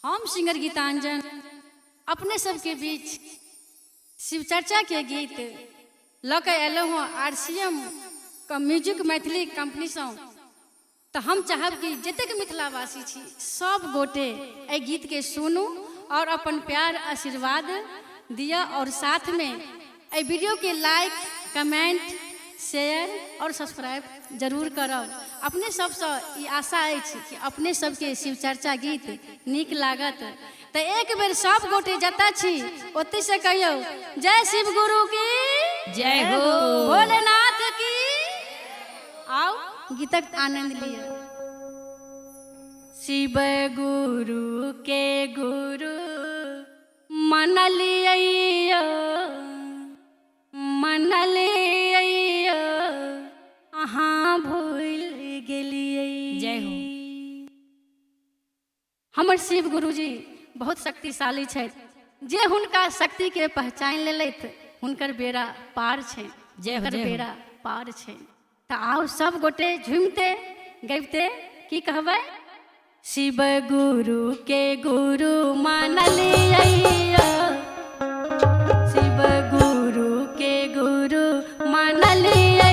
हम सिंगर गीतांजन अपने सबके बीच शिव चर्चा के गीत लक एलो हूँ RCM का म्यूजिक मैथिली कंपनी से। तो हम चाहब कि जतेक मिथिलावासी छी सब गोटे ए गीत के सुनू और अपन प्यार आशीर्वाद दिया और साथ में ए वीडियो के लाइक कमेंट शेयर और सब्सक्राइब जरूर करब। अपने सबसे ई आशा अछि कि अपने सबके शिव चर्चा गीत नीक लागत। तो एक बेर सब गोटे जता छी ओते से कहियो जय शिव गुरु की जय हो, भोलेनाथ की। आओ गीतक आनंद लिया। शिव गुरु के गुरु मन लियो अहाँ भूल गेलिए। जय हो। हमर शिव गुरुजी बहुत शक्तिशाली छथि। जे हुनका शक्ति के पहचान लेलथि हुनकर बेड़ा पार छै। जय हो, हुनकर जय हो। बेड़ा पार छै। तो आओ सब गोटे झूमते गबते की कहबै। शिव गुरु के गुरु मानलिए, शिव गुरु के गुरु मानलिए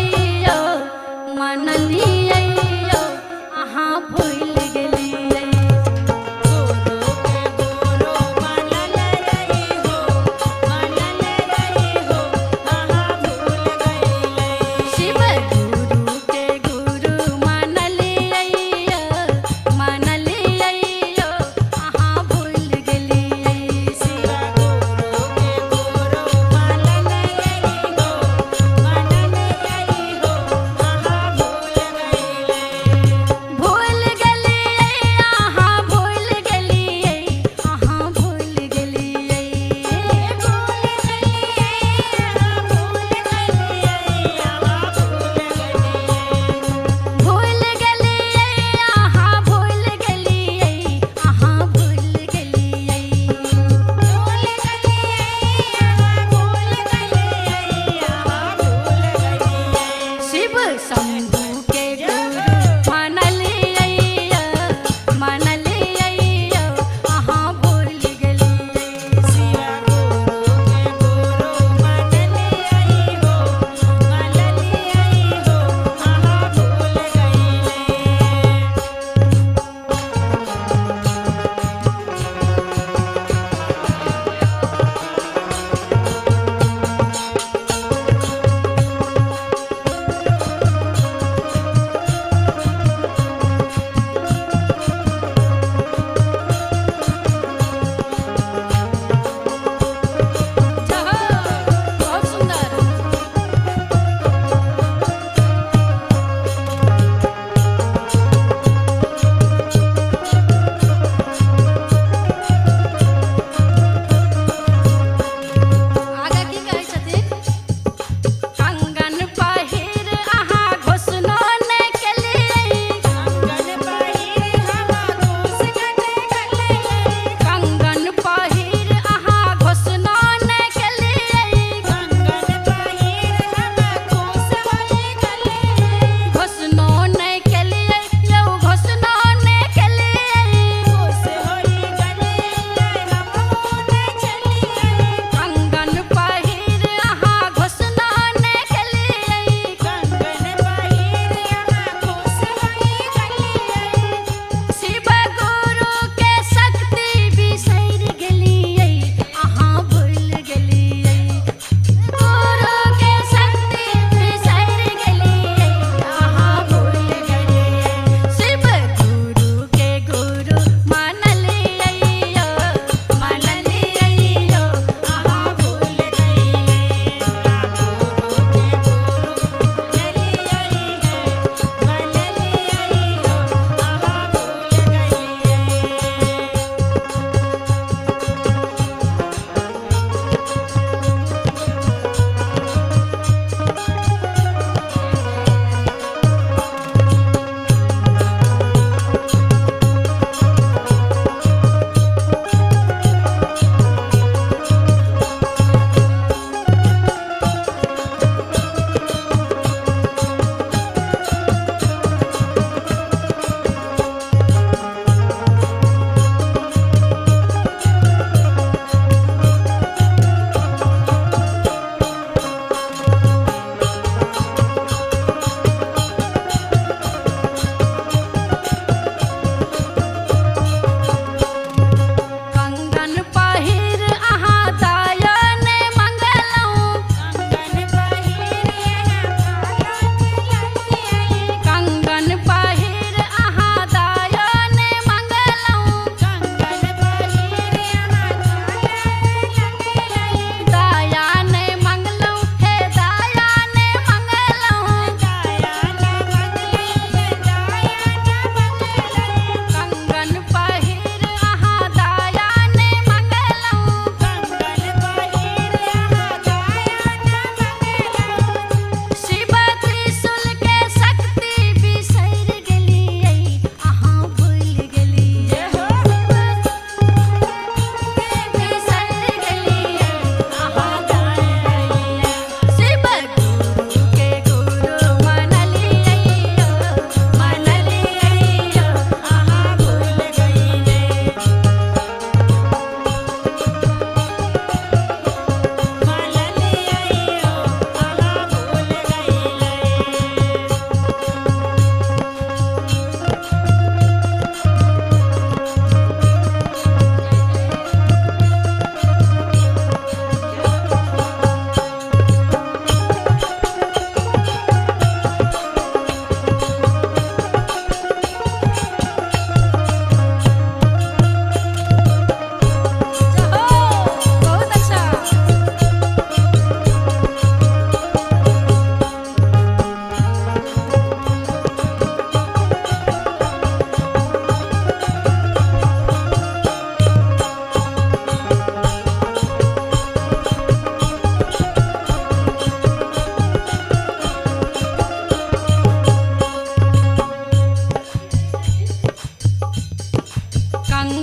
अहाँ भूल गेलिए। गुरु के गुरु मानल रही हो, अहाँ भूल गइले। शिव गुरु के गुरु मानलिए अहाँ भूल गेलिए। शिव गुरु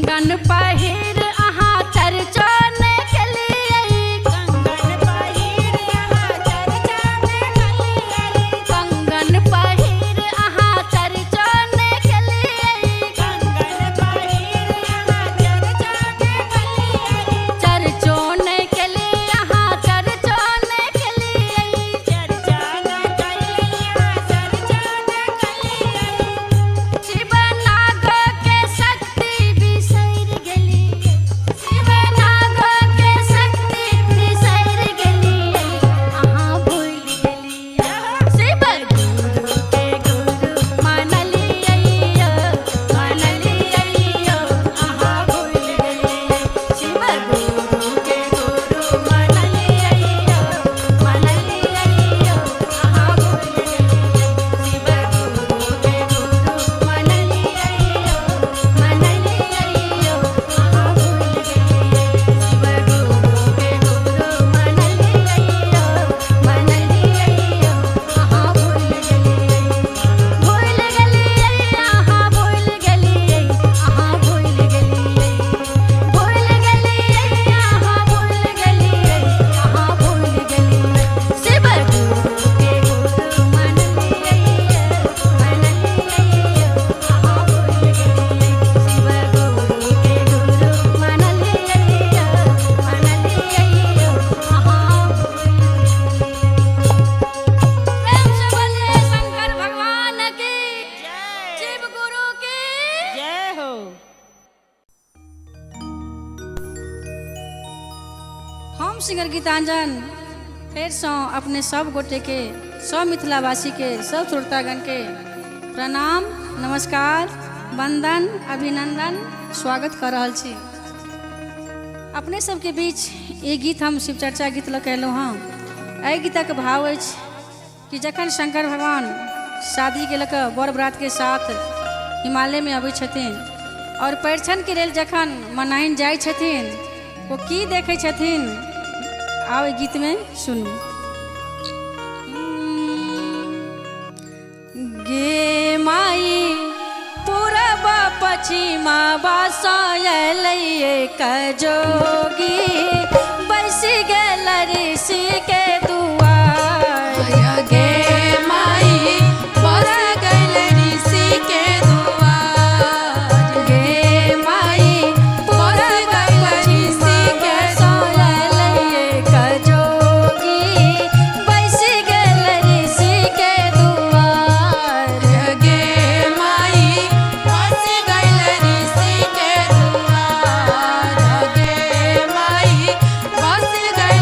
कंगन पहिर अहाँ चरचन केलियै कंगन पहिर यहाँ चर्चा में कलियै कंगन पहिर अहाँ चरचन केलियै कंगन पहिर यहाँ चर्चा में कलियै चरचोन केलियै अहाँ चरचन केलियै चर्चा न कलियै चर्चा न कलियै शिव नाग के शक्ति बिसरि गेलियै शिव नाग के शक्ति बिसरि गेलियै अहाँ भूलि गेलियै शिव गुरु के गुरु मानलियै अहाँ भूलि गेलियै शिव गुरु के गुरु मानलियै अहाँ भूलि गेलियै शिव गुरु के गुरु मानलियै अहाँ भूलि गेलियै शिव गुरु के गुरु मानलियै अहाँ भूलि गेलियै भूलि गेलियै अहाँ भूलि गेलियै अहाँ भूलि गेलियै भूलि गेलियै अहाँ भूलि गेलियै अहाँ भूलि गेलियै शिव गुरु के गुरु मानलियै अहाँ भूलि गेलियै शिव गुरु के गुरु मानलियै प्रेम से बोलिए शंकर भगवान की शिव गुरु की जय हो हम सिंगर गीतांजन फेर सँ अपने सब गोटे के सब मिथिलावासी के सब श्रोतागण के प्रणाम नमस्कार वंदन अभिनंदन स्वागत कर रहल छी अपने सबके बीच ये गीत हम शिव चर्चा गीत लऽ के अयलहुँ हँ एहि गीतक भाव अछि कि जखन शंकर भगवान शादी के लऽ कऽ बर बरात के साथ हिमालय में अबै छथिन और परिछन के लेल जखन मनाइन जाइ छथिन वो की देखै छथिन आओ एहि गीत में सुनू गे माई पूरब पश्चिमा बसलै एक जोगी बैसि गेल ऋषि के दुआर गे माई बस गेल ऋषि के दुआर गे माई पूरब पश्चिमा बसलै एक जोगी बैसि गेल ऋषि के दुआर गे माई बस गेल ऋषि के दुआर गे माई बस गेल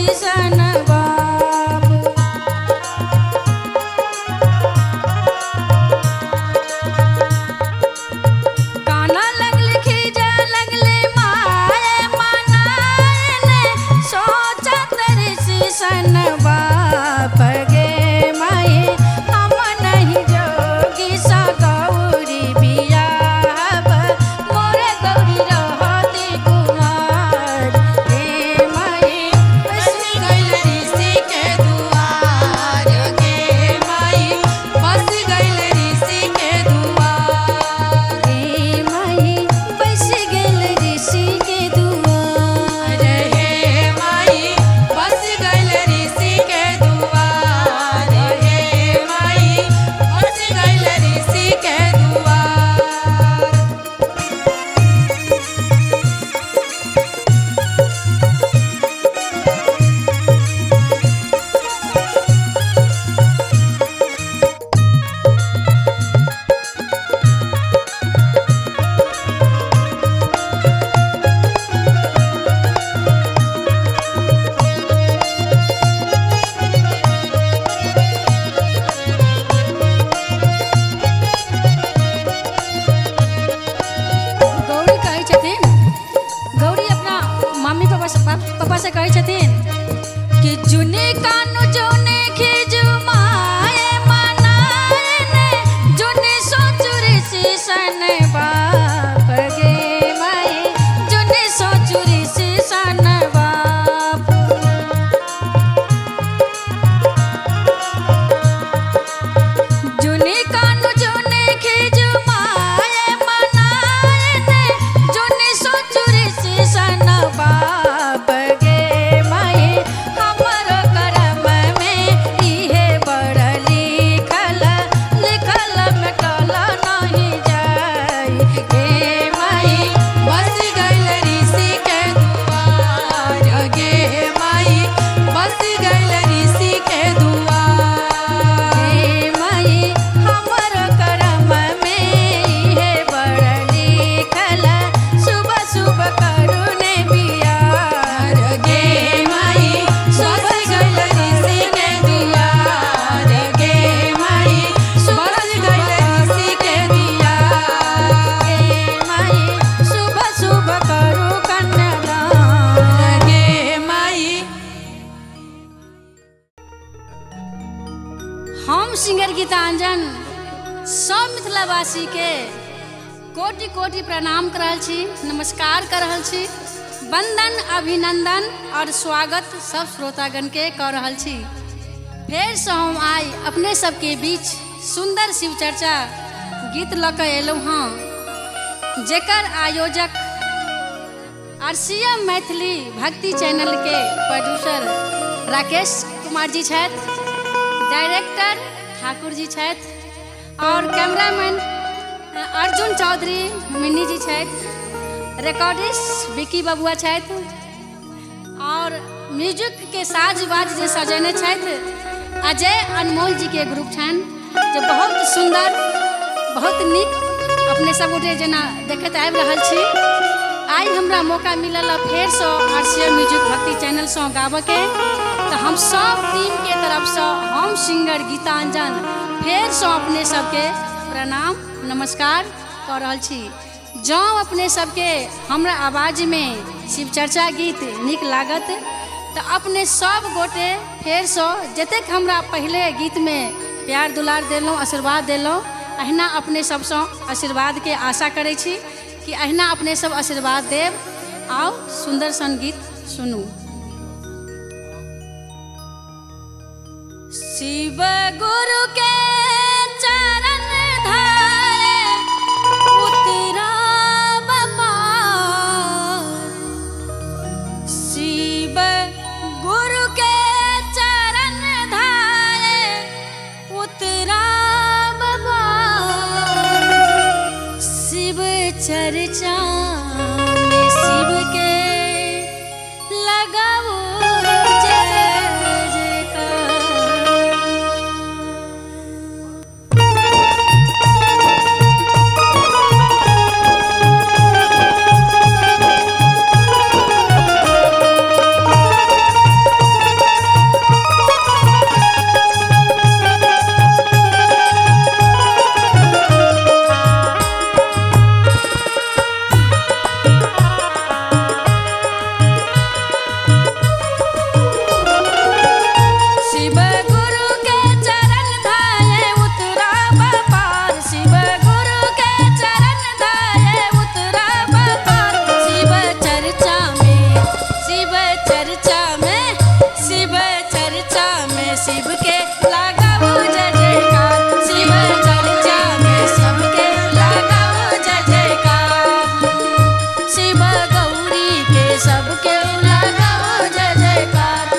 शीशन बाप। काना लगले खीजा लगले माए मनाने सोचत रे शीशन बाप गे माए हम नहीं जोगी सा गौरी बियाब मोरे गौरी रहती कुमार हे माए बस गइल ऋषि के दुआर गे माए बस गइल ऋषि के दुआर हे माए बस गइल ऋषि के दुआर हे माए बस गइल ऋषि के दुआर हे माए बस गइल ऋषि के दुआर। गौरी कहै छथिन, गौरी अपना मम्मी पापा से कहै छथिन कि जुनी कानु जोने खिजु माए मनाने जुनी सोचुरी शीशन बाप गे माए जुनी सोचुरी शीशन बाप। जुनी कानु जोने खिजु माए मनाने जुनी सोचुरी शीशन बाप गे माए हमर करम में इहे बड़ लिखल लिखल मिटल नहीं जाई गे माए बस गइल ऋषि के दुआर गे माए बस गइल ऋषि के दुआर हे माए हमर करम में इहे बड़ लिखल सुबह सुबह करुणे बियार गे माए बस गइल ऋषि के दुआर गे माए बस गइल ऋषि के दुआर गे माए सुबह सुबह करू कन्यादान गे माए। हम सिंगर गीतांजन सब मिथिलावासी के कोटि कोटि प्रणाम कर रहल छी, नमस्कार कर रहल छी, वंदन अभिनंदन और स्वागत सब श्रोतागण के कर रहल छी। फेर से हम आई अपने सबके बीच सुंदर शिव चर्चा गीत लऽ कऽ एलहुँ हँ, जेकर आयोजक RCM मैथिली भक्ति चैनल के प्रोड्यूसर राकेश कुमार जी छथि, डायरेक्टर ठाकुर जी छथि और कैमरामैन अर्जुन चौधरी मिन्नी जी छथि, रिकॉर्डिस्ट विकी बबुआ छथि और म्यूजिक के साज बाज जे सजेने छथि अजय अनमोल जी के ग्रुप छनि, जे बहुत सुंदर बहुत नीक अपने सब गोटे जेना देखैत आबि रहल छी। आई हमरा मौका मिलल फेर से RCM म्यूजिक भक्ति चैनल से गाबऽ के, तो हम सब टीम के तरफ से हम सिंगर गीतांजन फेर से अपने सबके प्रणाम नमस्कार कर रहल छी। जँ अपने सबके हमरा आवाज में शिव चर्चा गीत नीक लागत तो अपने सब गोटे फेर से जतेक हमरा पहले गीत में प्यार दुलार देलहुँ आशीर्वाद देलहुँ, अहिना अपने सबसँ आशीर्वाद के आशा करै छी कि अहिना अपने सब आशीर्वाद देव। आओ सुंदर सन गीत सुनू। शिव गुरु के चरण धारे उतराब पार, शिव गुरु के चरण धारे उतराब पार, शिव चर्चा में शिव के लगाओ चर्चा में शिव के लगाओ जय जयकार। शिव चर्चा में सबके लगाओ जय जयकार। शिव गौरी के सबके लगाओ जय जयकार।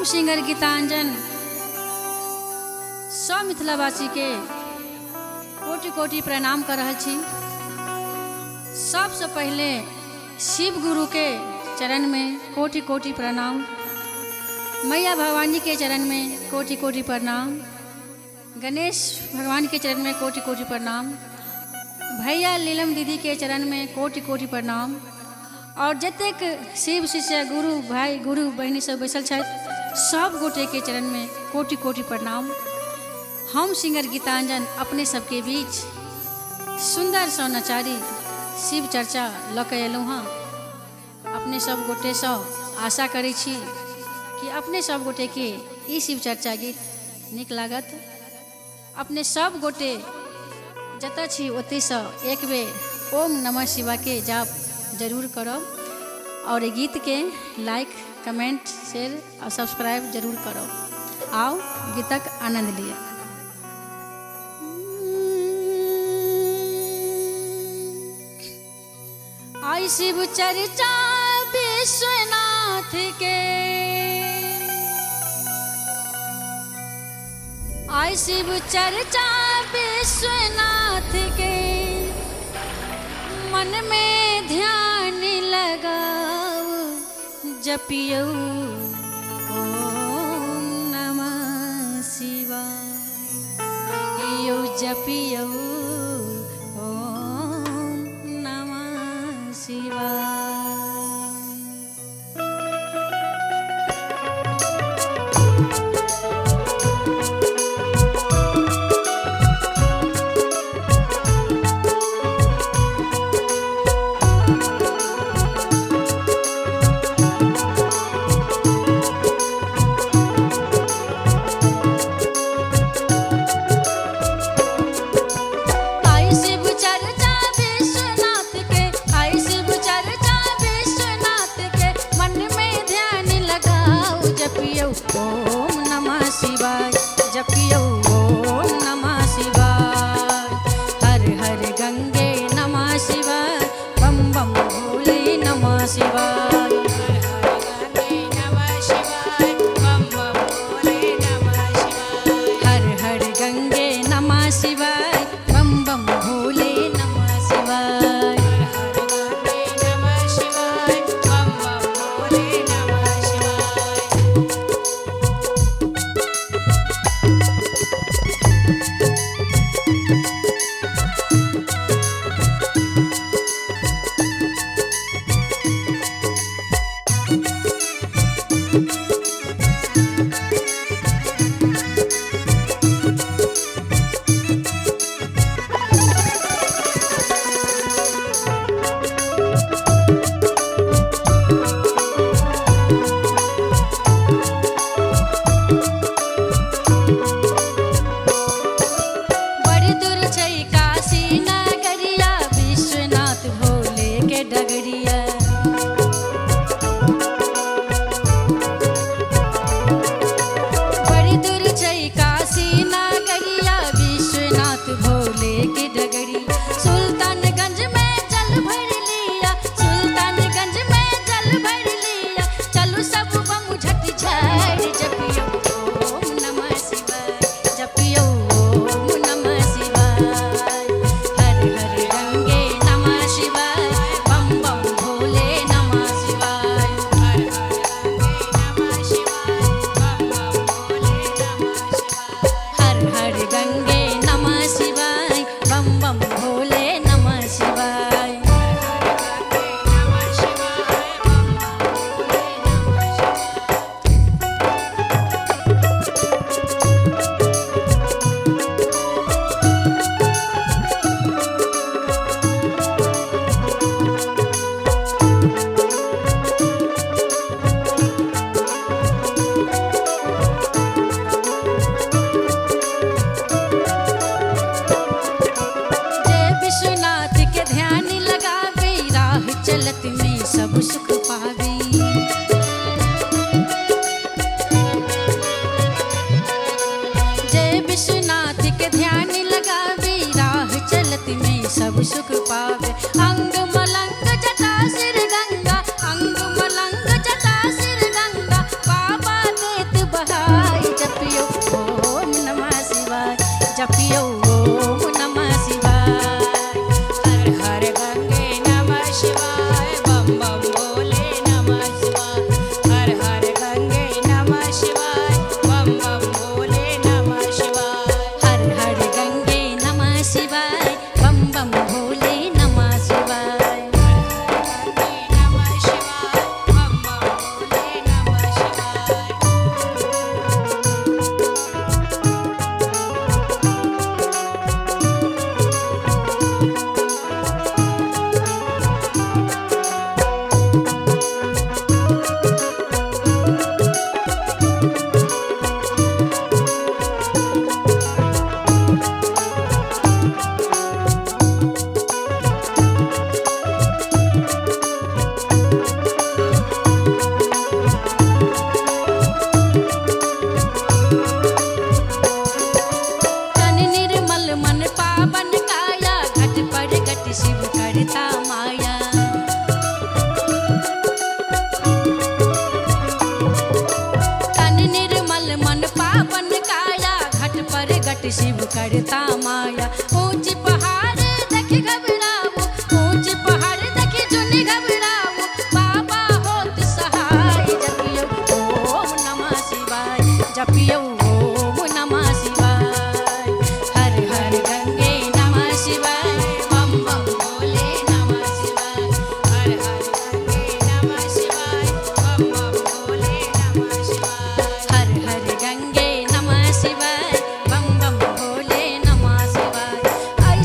सिंगर गीतांजन सब मिथिलावासी के कोटि कोटि प्रणाम कर रहा छी। सबसे पहले शिव गुरु के चरण में कोटि कोटि प्रणाम, मैया भवानी के चरण में कोटि कोटि प्रणाम, गणेश भगवान के चरण में कोटि कोटि प्रणाम, भैया लीलम दीदी के चरण में कोटि कोटि प्रणाम, और जतेक शिव शिष्य गुरु भाई गुरु बहनी सब बैसल छथि सब गोटे के चरण में कोटि कोटि प्रणाम। हम सिंगर गीतांजन अपने सबके बीच सुंदर सा नचारी शिव चर्चा लऽ कऽ अयलहुँ हँ। अपने सब गोटे सँ आशा करै छी कि अपने सब गोटे के ई शिव चर्चा गीत नीक लागत। अपने सब गोटे जतऽ छी ओतयसँ एक बेर ओम नमः शिवाय के जाप जरूर करब, और गीत के लाइक कमेंट शेयर और सब्सक्राइब जरूर करब। आओ गीतक आनंद लिया। आई शिव चर्चा विश्वनाथ के, आई शिव चर्चा विश्वनाथ के, मन में ध्यान लगाओ जपियो ओम नमः शिवाय, यो जपियो ओम नमः शिवाय। शिवाय बम बम भोले नमः शिवाय हर हर गंगे नमः शिवाय बम बम भोले नमः शिवाय हर हर गंगे नमः शिवाय बम बम भोले नमः शिवाय गंगे नमः शिवाय बम बम भोले नमः शिवाय तन निर्मल मन पावन काया घट पर घट शिव करता माया तन निर्मल मन पावन काया घट पर घट शिव करता माया ऊंच पहाड़ देख घबराओ ऊंच पहाड़ देख जुन घबराओ बाबा होत सहाय जपियो ओम नमः शिवाय जपियो ओम नमः शिवाय हर हर गंगे नमः शिवाय बम बम भोले नमः शिवाय हर हर गंगे नमः शिवाय बम बम भोले नमः शिवाय हर हर गंगे नमः शिवाय बम बम भोले नमः शिवाय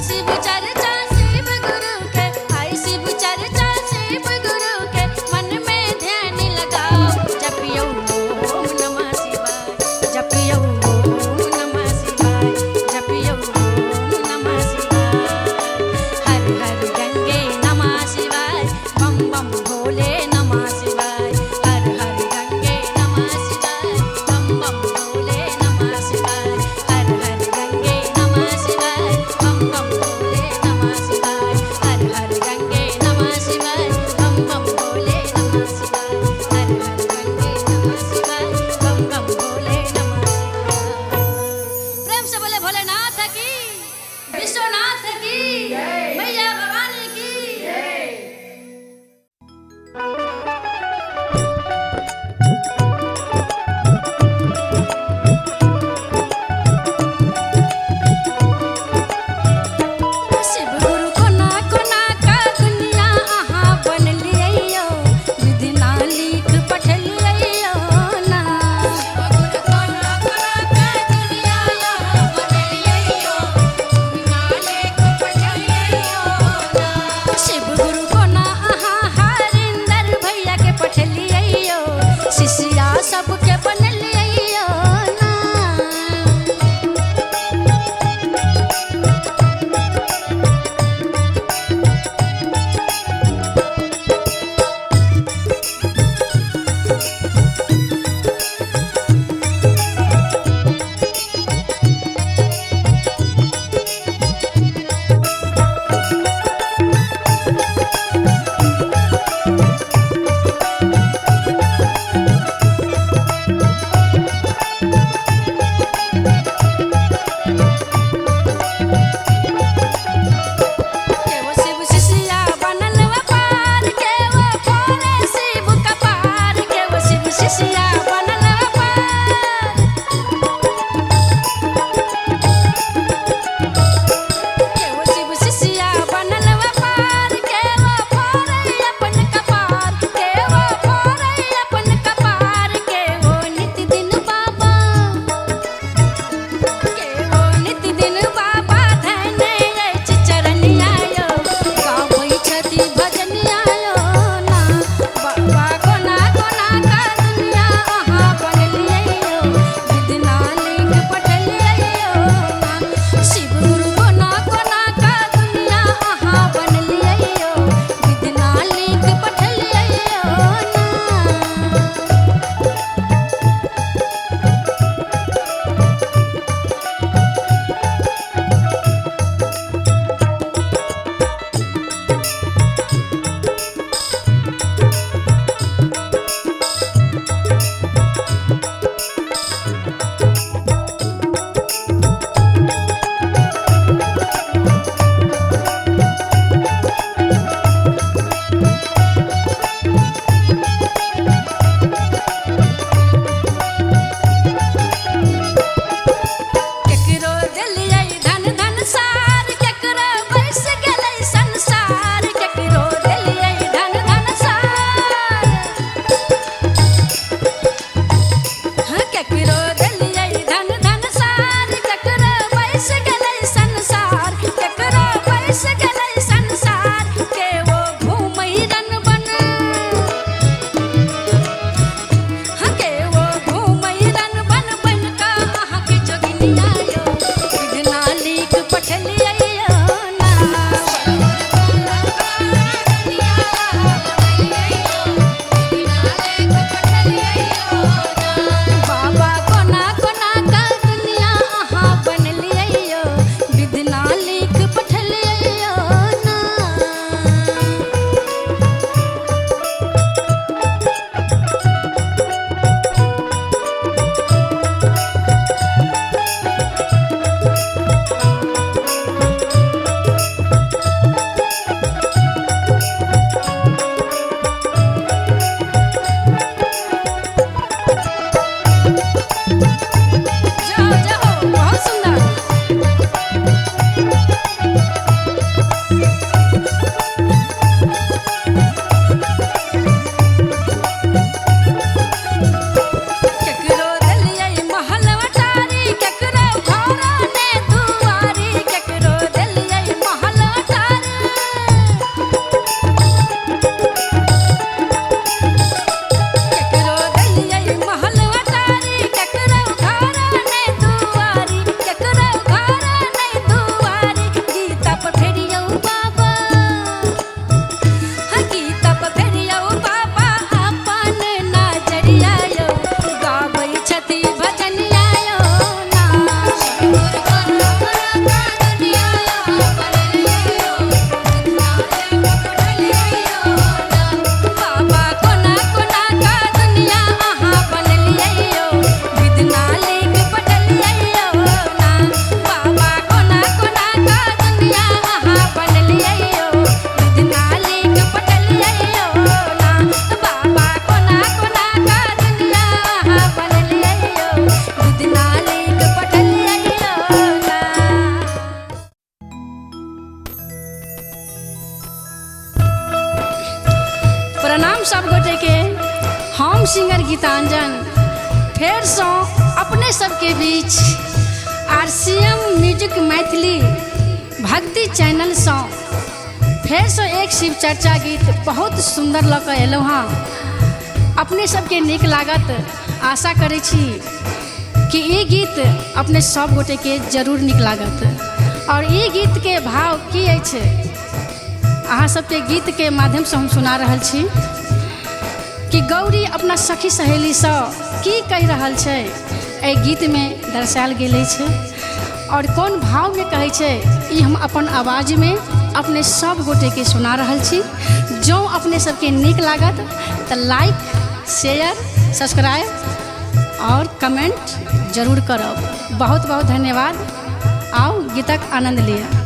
हम सब गोटे के हम सिंगर गीतांजन फिर से अपने सबके बीच RCM म्यूजिक मैथिली भक्ति चैनल से फिर से एक शिव चर्चा गीत बहुत सुंदर लऽ कऽ एलहुँ हाँ। अपने सबके नीक लागत आशा करै छी कि ये गीत अपने सब गोटे के जरूर नीक लागत। और ये गीत के भाव की अछि अहाँ सबके गीत के माध्यम से हम सुना रहल छी कि गौरी अपना सखी सहेली से की कहि रहल छै एहि गीत में दर्शायल गेल छै और कोन भाव में कहै छै ई हम अपन आवाज में अपने सब गोटे के सुना रहल छी। जो अपने सबके नीक लागत तो लाइक शेयर सब्सक्राइब और कमेंट जरूर करब। बहुत बहुत धन्यवाद। आओ गीतक आनंद लिया।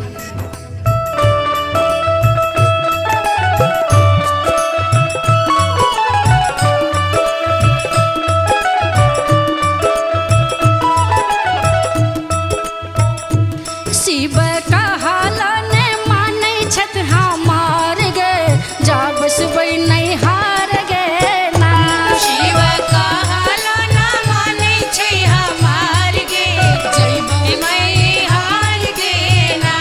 शिव कहलन मानै छथि हमार गे जब सुबै नहि हार गे ना। शिव कहलन मानै छै हमार गे जइबै मैं हार गे ना।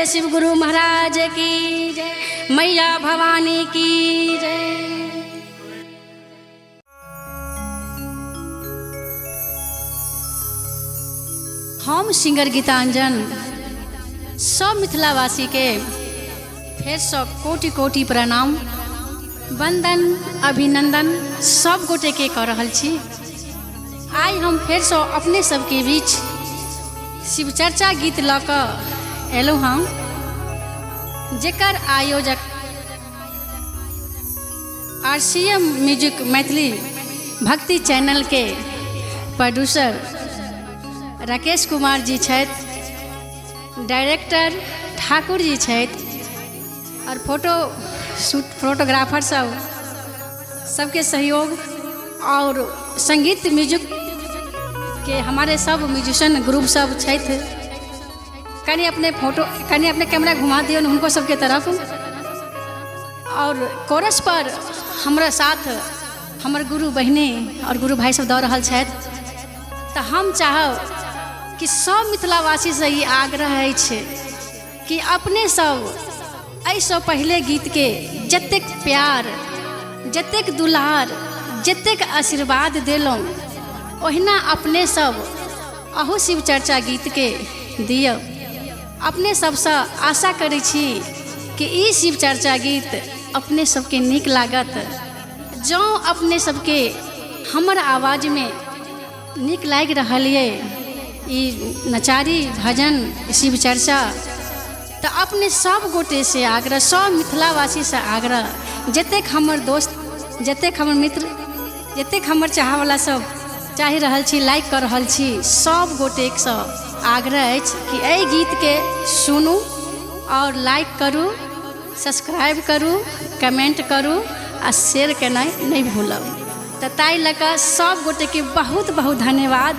बोले शिव गुरु महाराज की जय, मैया भवानी की जय। हम सिंगर गीतांजन सब मिथिलावासी के फिर से कोटि कोटि प्रणाम वंदन अभिनंदन सब गोटे के कर रहल छी। आई हम फिर से अपने सबके बीच शिव चर्चा गीत ल कऽ एलहुँ हम, जेकर आयोजक RCM म्यूजिक मैथिली भक्ति चैनल के प्रोड्यूसर राकेश कुमार जी छथि, डायरेक्टर ठाकुर जी छथि, और फोटोग्राफर सबके सहयोग और संगीत म्यूजिक के हमारे सब म्यूजिशियन ग्रुप सब छथि। कनी अपने कैमरा घुमा दियो उनको सबके तरफ। और कोरस पर हमरा साथ हमर गुरु बहिनी और गुरु भाई सब दऽ रहल छथि। तो हम चाहब कि सब मिथिलावासी से ई आग्रह अछि कि अपने सब एहिसँ पहले गीत के जतेक प्यार, जतेक दुलार, जतेक आशीर्वाद देलहुँ ओहिना अपने सब अहू शिव चर्चा गीत के दियौ। अपने सबसँ आशा करै छी कि ई शिव चर्चा गीत अपने सबके नीक लागत। जँ अपने सबके हमर आवाज में नीक लागि रहल ये ई नचारी भजन शिव चर्चा, तो अपने सब गोटे से आग्रह, सब मिथिलावासी से आग्रह, जतेक हमर दोस्त, जतेक हमर मित्र, जतेक हमर चाहवाला सब चाहि रहल छी, लाइक कर रहल छी, सब गोटेसँ आग्रह अछि कि एहि गीत के सुनू और लाइक करू, सब्सक्राइब करू, कमेंट करू आ शेयर केनाइ नहीं भूलब। तो ताहि लऽ कऽ सब गोटे के बहुत बहुत धन्यवाद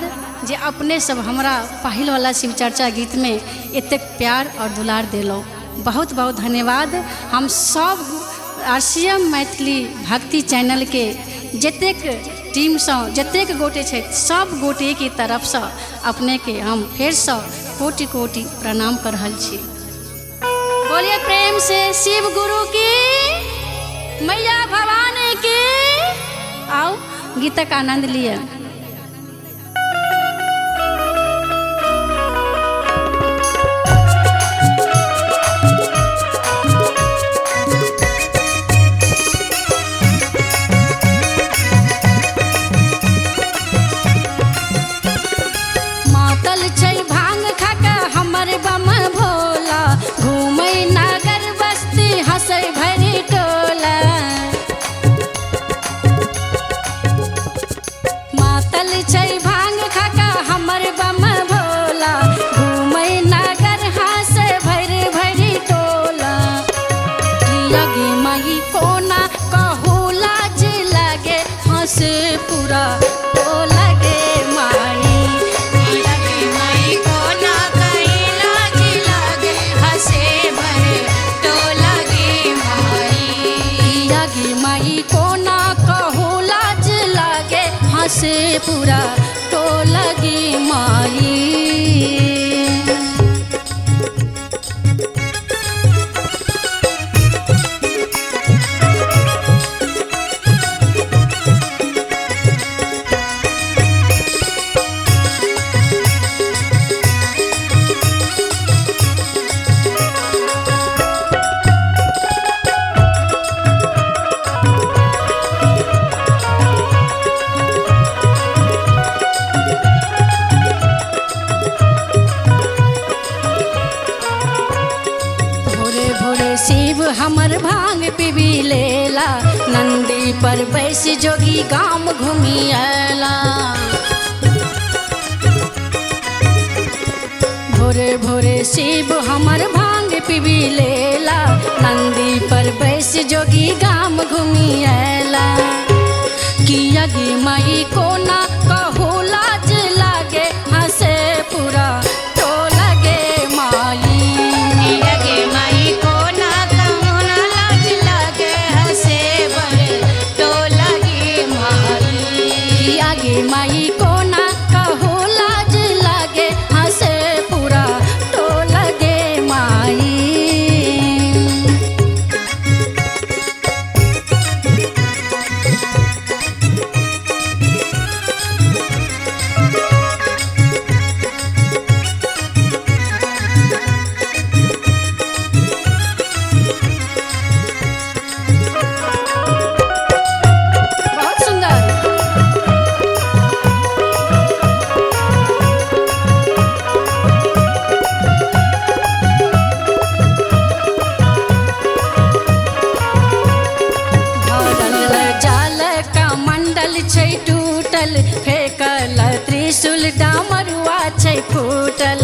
जे अपने सब हमरा पहिल वाला शिव चर्चा गीत में एतेक प्यार और दुलार देलहुँ। बहुत बहुत धन्यवाद। हम सब RCM मैथिली भक्ति चैनल के जतेक टीम सँ जतेक गोटे छथि सब गोटे की तरफ से अपने के हम फिर से कोटि कोटि प्रणाम कर रहल छी। बोलिए प्रेम से शिव गुरु की, मैया भवानी की। आओ गीतक आनंद लिए। मातल छै भांग खाके हमर बम भोला, घूमै नगर बस्ती हंसै भरी टोला। मातल छै भांग खाके हमर बम भोला, घूमै नगर हंसै भरी भरी टोला। लगे मही कोना कहू लाज लगे, हंसे पूरा टोला गे माई। से पूरा टोला गी माई। हमर भांग पीबी लेला, नंदी पर बैस जोगी गाम घूमी आला। भोरे भोरे शिव हमर भांग पीबी लेला, नंदी पर बैस जोगी गाम घूमी आला। किया गी माई कोना कहू लाज लागे, हंसे पूरा टोला गे माई। किया गे माई कोना आगे माई कोना कहू लाज लागे, हंसे पूरा टोला गे माई। त्रिशूल डामरुआ छै फूटल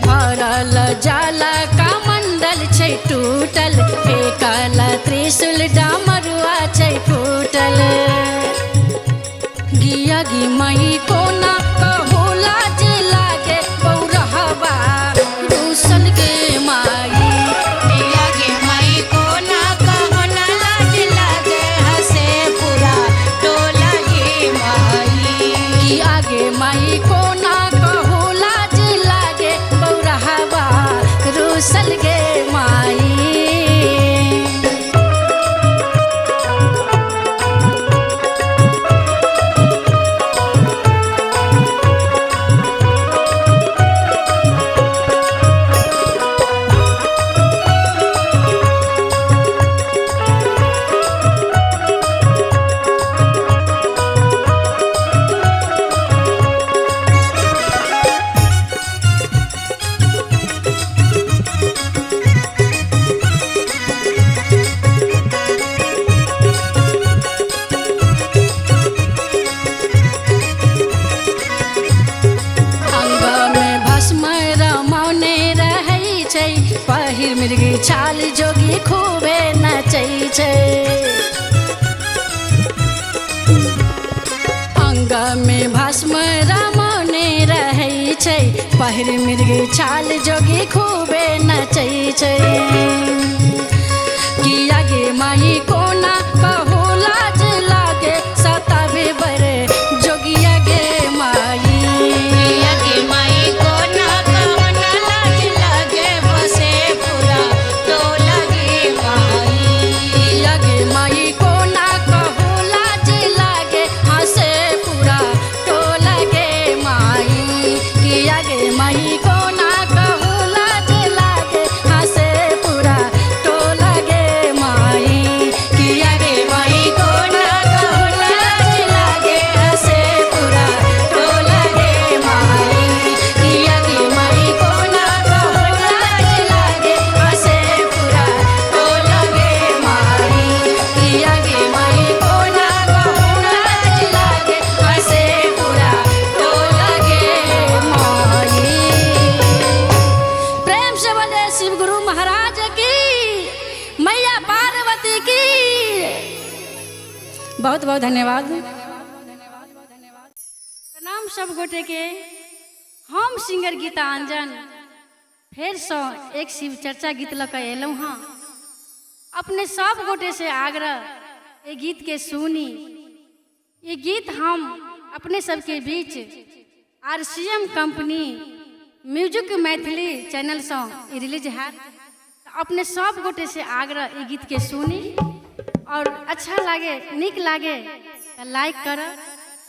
भरल जाला का मंडल छै टूटल फेकल त्रिशूल डामरुआ छै फूटल गिया गी मई कोना कहू लाज लागे बौरहबा रूसल गे माई गिया गे माई कोना कहू ना लाज लागे हंसे पूरा टोला गे माई गिया गे माई कोना कहू लाज लागे बौरहबा रूसल गे माई पहिर मृगी छाल जोगी खूबे नचै छै अंग में भस्म रमौने रहै छै पहिर मृगी छाल जोगी खूबे नचै छै किया गे माई कोना कहू लाज लागे सतावे बरे जोगिया गे माई गिया गे माई कोना कहू ना लाज लागे बसे पूरा टोला गे माई किया गे माई कोना कहू लाज लागे हंसे पूरा टोला गे माई किया गे माई कोना कहू लाज लागे हंसे पूरा टोला गे माई किया गे माई कोना कहू लाज लागे हंसे पूरा टोला गे माई किया गे माई कोना कहू लाज लागे हंसे पूरा टोला गे माई किया गे माई कोना कहू लाज लागे हंसे पूरा टोला गे माई। प्रेम से बोले शिव गुरु महाराज की मैया पार्वती की बहुत बहुत धन्यवाद प्रणाम सब गोटे के हम सिंगर गीतांजन फिर सो एक शिव चर्चा गीत लऽ कऽ एलहुँ हाँ अपने सब गोटे से आग्रह ये गीत के सुनी ये गीत हम अपने सबके बीच RCM company music Maithili channel से रिलीज है अपने सब गोटे से आग्रह ये गीत के सुनी और अच्छा लगे निक लगे तो लाइक करब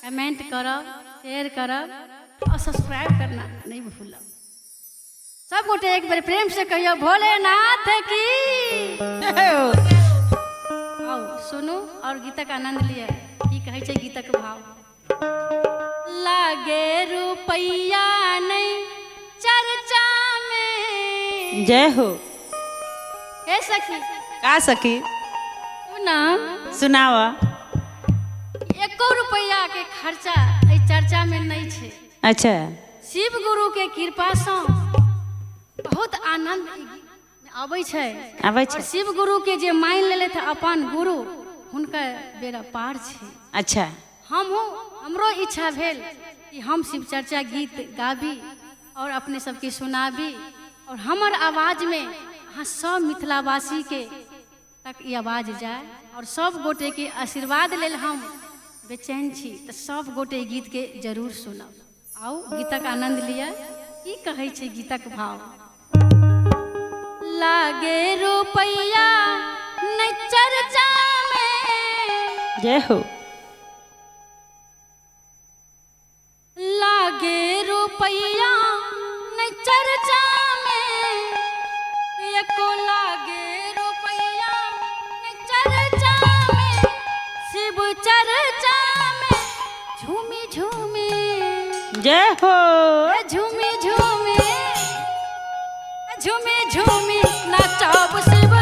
कमेंट करब शेयर करब और सब्सक्राइब करना नहीं भूलब सब गोटे एक बार प्रेम से कहियो भोलेनाथ की आओ सुनू और गीतक आनंद लिया की कहे छै गीतक भाव लागे रुपैया नहीं चर्चा में जय हो हे सखी का सखी ना सुनावा एको रुपैया के खर्चा ए चर्चा में नहीं छे अच्छा शिव गुरु के कृपा से बहुत आनंद आबै छै आबै और छै शिव गुरु के जे मान लेले थे अपन गुरु हुनकर बेरा पार छे अच्छा हमरो इच्छा भेल कि हम शिव चर्चा गीत गाबी और अपने सबके सुनाबी और हमर आवाज में अहाँ सब मिथिलावासी के तक ई आवाज जाए और सब गोटे के आशीर्वाद लेल हम बेचैन छी तो सब गोटे गीत के जरूर सुनब आओ गीतक आनंद लिया की कहै छै गीतक भाव लागे रुपैया नहीं चर्चा में जय हो लागे रुपैया नहीं चर्चा में एको लागे रुपैया नहीं चर्चा में शिव चर्चा में झूमी झूमी जय हो झूमी झूमी झूमी झूमी नाचब शिव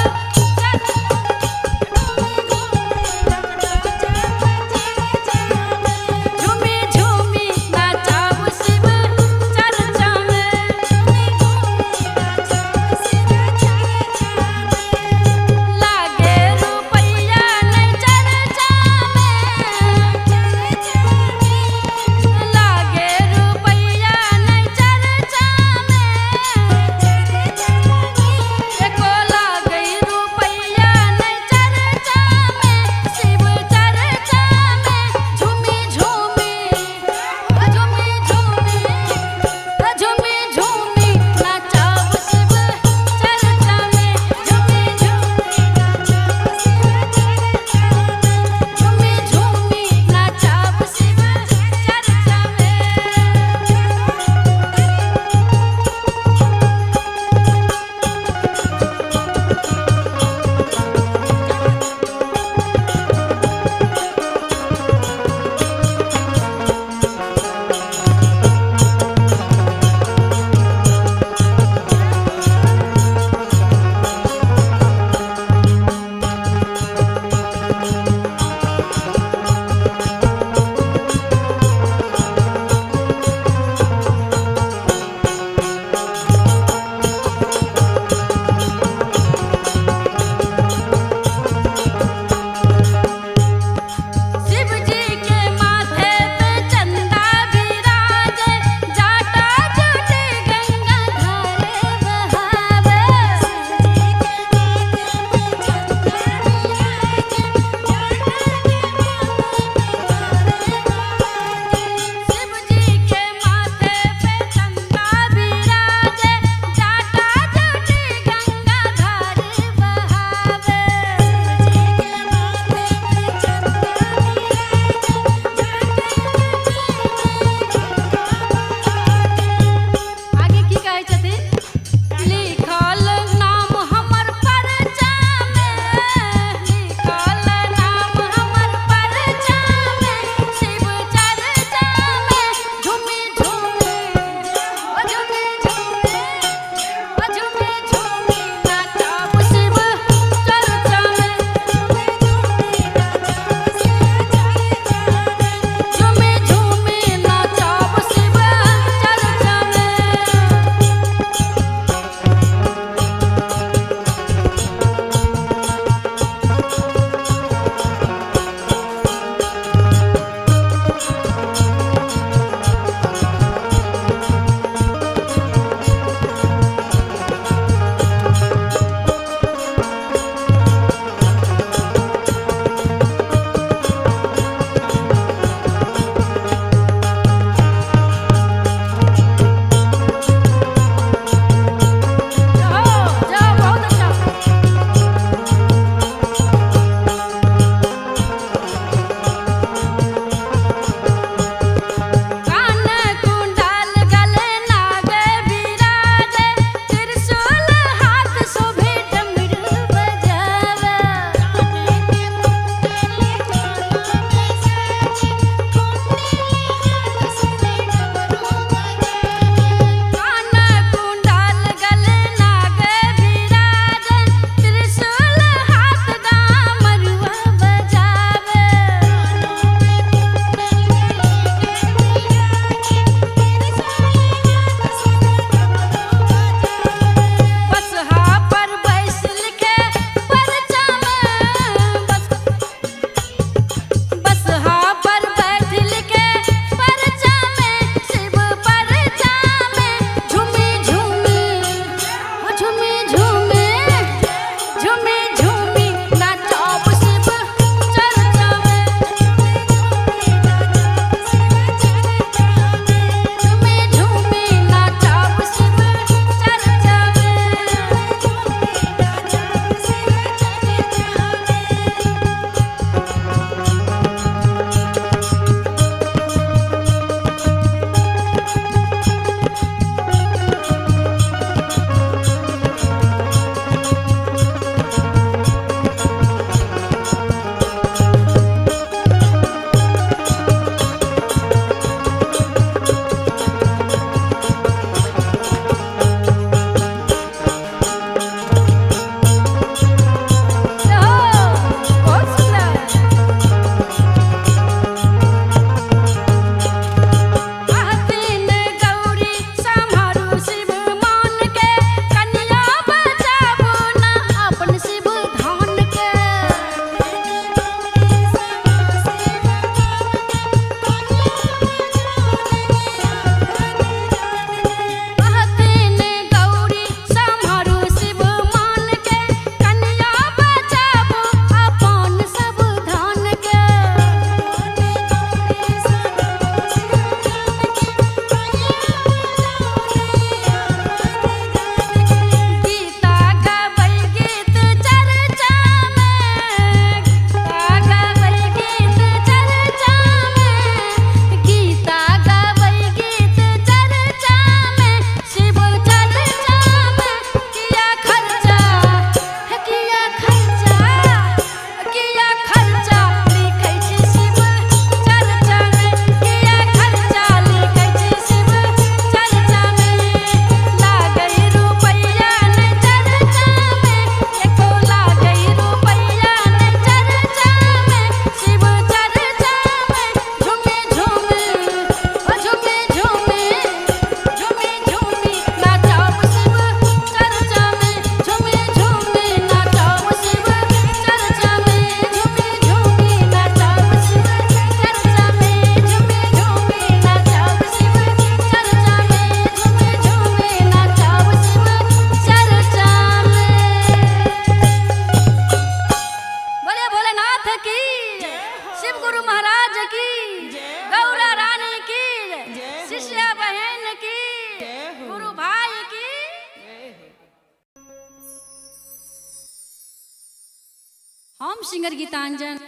हम सिंगर गीतांजन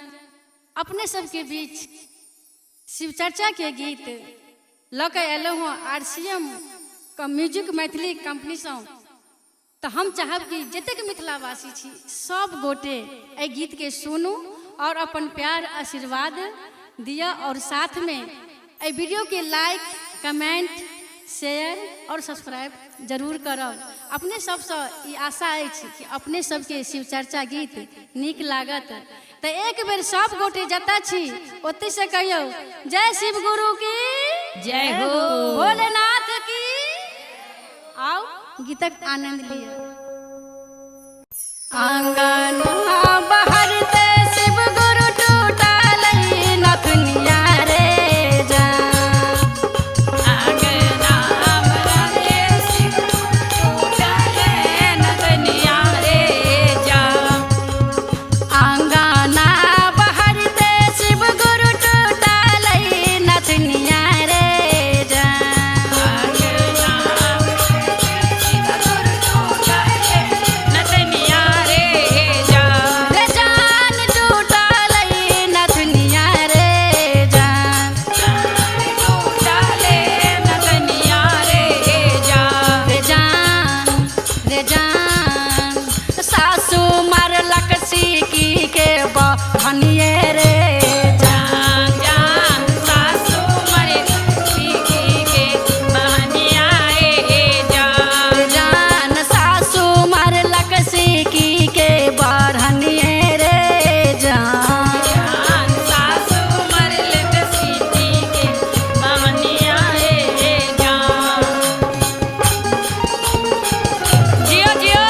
अपने सबके बीच शिव चर्चा के गीत लके एलो हूँ RCM का म्यूजिक मैथिली कंपनी से। तो हम चाहब कि जतेक मिथिलावासी छी सब गोटे ए गीत के सुनू और अपन प्यार आशीर्वाद दिया और साथ में ए वीडियो के लाइक कमेंट शेयर और सब्सक्राइब जरूर करब। अपने सबसे ई आशा अछि कि अपने सबके शिव चर्चा गीत नीक लागत। तो एक बेर सब गोटे जता छी ओते से कहियो जय शिव गुरु की जय हो। भोलेनाथ की। आओ गीतक आनंद लिया। आंगन बहरते शिव गुरु टूटल नथुनिया रे जा। धनिये रे जान जान सासू मरे सीखी के बहनिया रे जान जान सासू मर लक सीखी के बहनिये रे जान जान सासू मर लक सीखी के बहनिया रे जान। जियो जियो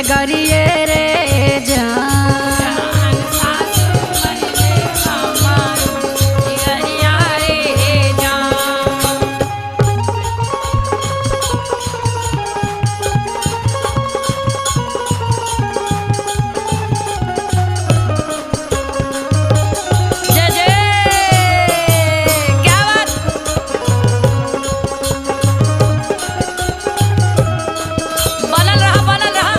गरिए रे जान सासू मरे हमारो गरिया रे जान। जय जय क्या बात बनल रहा बनल रहा।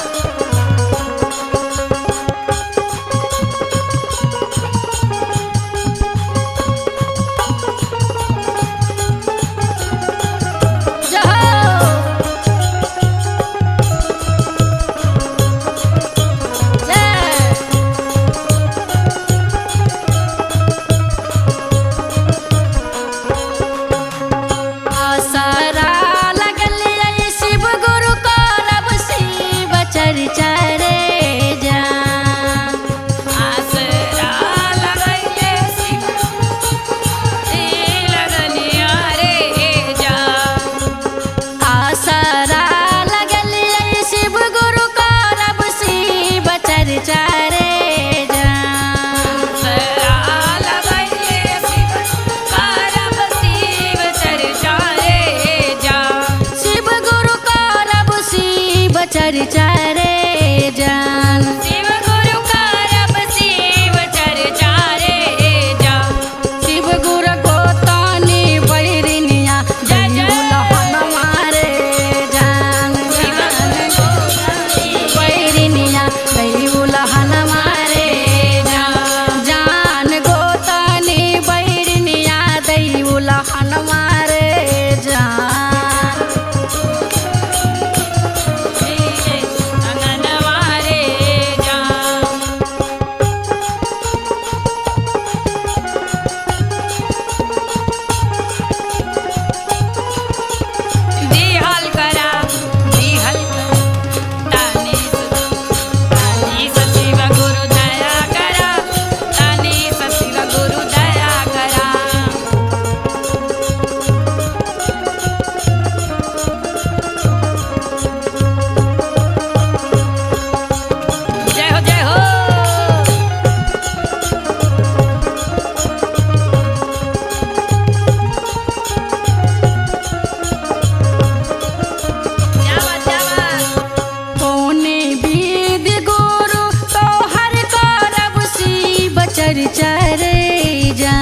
चरे जा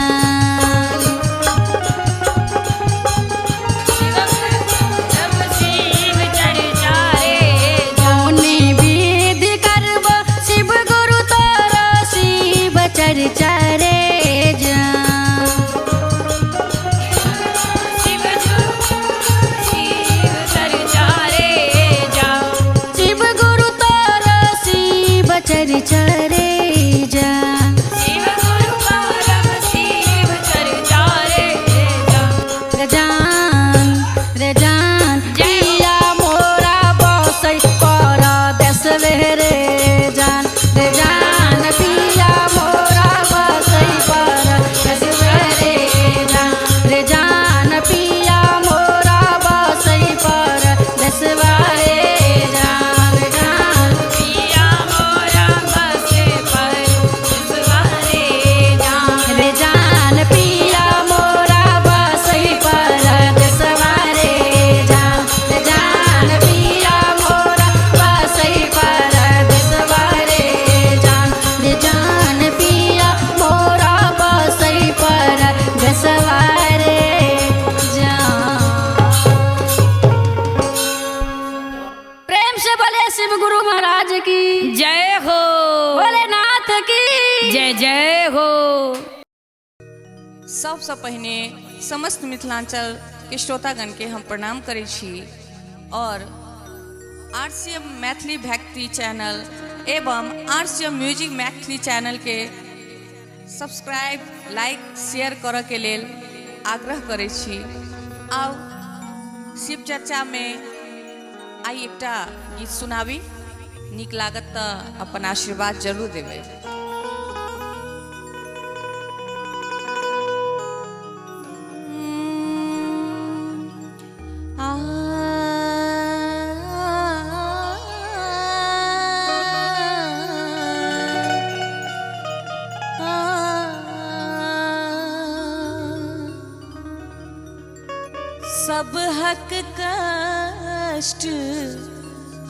शिव चर्चा रे जौनी विधि करब शिव गुरु तोरा शिव चर्चा रे जा शिव चर्चा रे जा शिव गुरु तोरा शिव चर्चा रे जा शिव गुरु परम शिव चर्चा रे जा रजान रजान जिया मोरा बसै पर देसले रे जान रजान पिया मोरा बसै पर देसले रे जान रजान पिया मोरा बसै पर देसवा रे जान रजान पिया मोरा बसे पर सवारे जा रे जान पिया मोरा बसै पर देसवा रे जान रे जान पिया मोरा बसै पर देसवा रे जान रे जान पिया मोरा बसै पर देसवा रे जान। प्रेम से बोले शिव गुरु महाराज की जय हो भोलेनाथ की जय जय हो। सबसँ पहिने समस्त मिथिलांचल के श्रोतागण के हम प्रणाम करै छी और RCM मैथिली भक्ति चैनल एवं RCM म्यूजिक मैथिली चैनल के सब्सक्राइब लाइक शेयर करऽ के लेल आग्रह करै छी। आउ शिव चर्चा में आई एकटा गीत सुनाबी, नीक लागत तऽ अपन आशीर्वाद जरूर देबै। सब हक कष्ट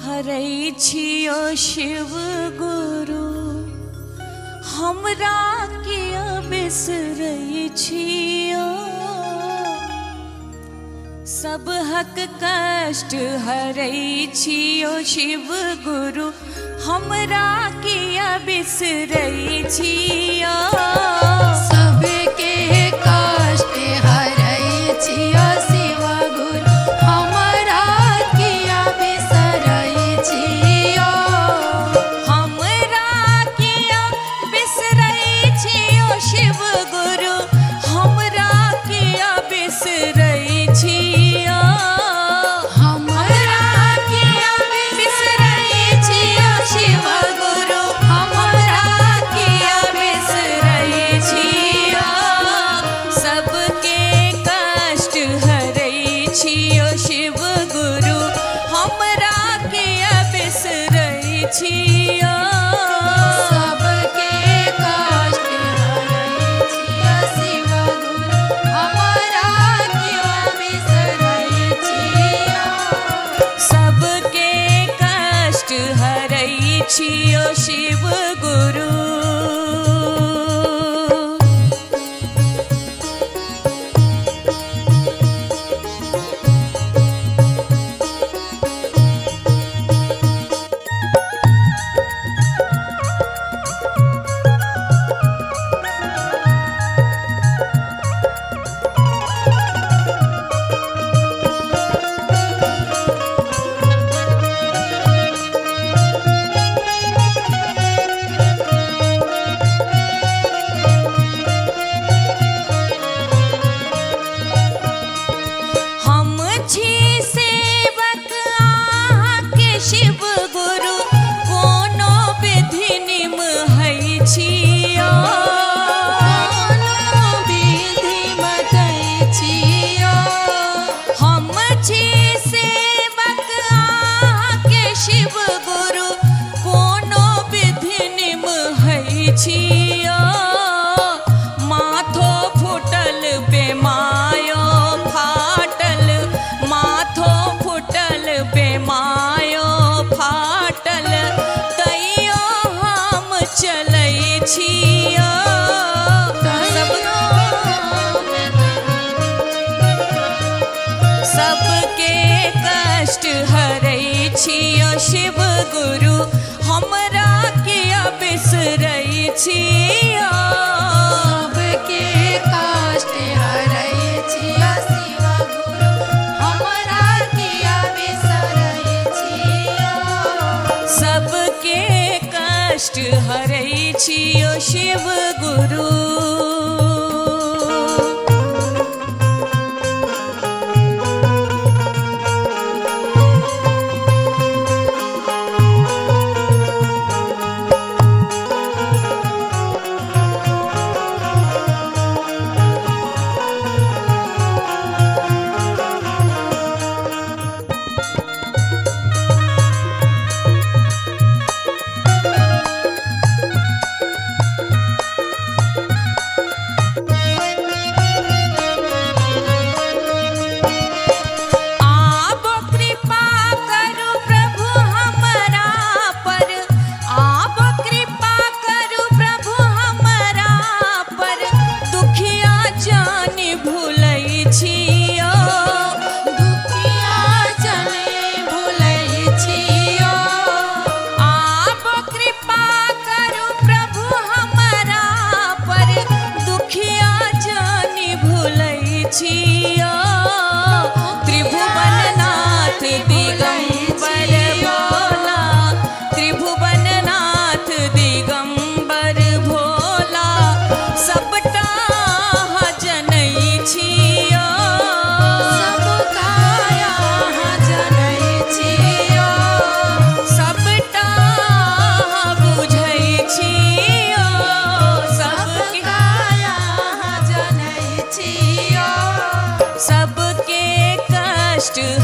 हरै छियो शिव गुरु, हमरा किया बिसरै छियो। सब हक कष्ट हरै छियो शिव गुरु, हमरा किया बिसरै छियो। सबके कष्ट हरै छियो शिव गुरु, हमरा किया बिसरै छियो। हमरा किया बिसरै छियो शिव गुरु, हमरा किया बिसरै छियो। हमरा किया बिसरै छियो शिव गुरु, हमरा किया बिसरै छियो। सबके कष्ट हरै छियो शिव गुरु, हमरा किया बिसरै छियो। सबके कष्ट हरै छियो शिव गुरु, हमरा किया बिसरै छियो। सबके कष्ट हरै छियो शिव गुरु। हम छी सेवक आके शिव गुरु, कोनो विधि निमहै छियो। कोनो विधि बतै छियो। हम छी सेवक आके शिव गुरु, कोनो विधि निमहै छियो। माथो फुटल बेमायो फाटल, माथो फुटल बेमायो फाटल, तैयो हम चलै छियो। छियो सबके कष्ट हरै छियो शिव गुरु हमरा किया बिसरै छियो सबके कष्ट हरै छियो शिव गुरु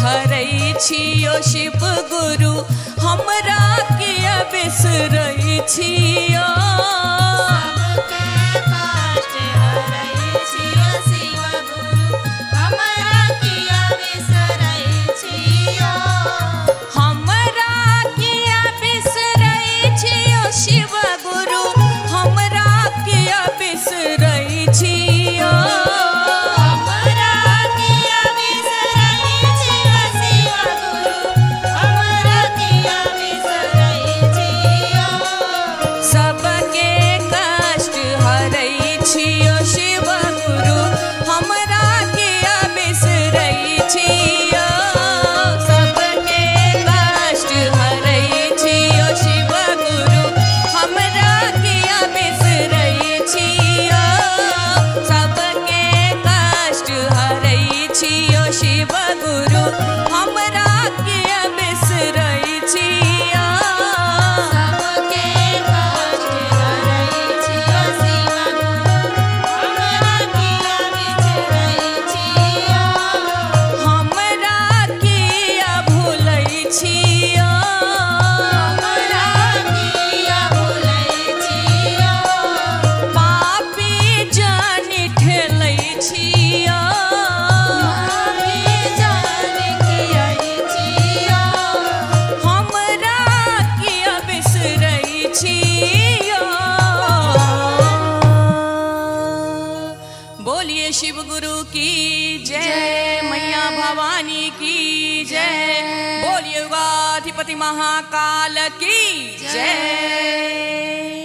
हरै छियो शिव गुरु हमरा किया बिसरै छियो सबके कष्ट हरै छियो शिव गुरु हमरा किया बिसरै छियो हमरा किया बिसरै छियो शिव गुरु हमरा किया बिसरै छियो शिव गुरु की जय मैया भवानी की जय बोलिए युगाधिपति महाकाल की जय।